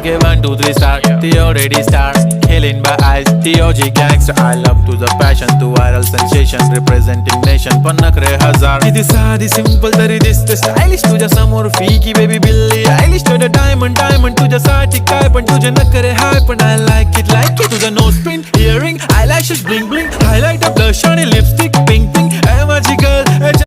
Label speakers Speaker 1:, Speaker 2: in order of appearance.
Speaker 1: Okay, 1, 2, 3 start. The already stars. Killing by eyes. The OG gangster. I love to the passion, to viral sensation. Representing nation. पन्नकरे हजार. ఇది సాది simple तरी दिसते stylish. तुझ्या समोर फीकी baby बिल्ली. Stylish to the diamond तुझ्यासाठी काय पण तुझे नखरे हाय पण I like it. तुझं nose pin, earring, eyelashes bling bling. Highlighter, blush आणि lipstick.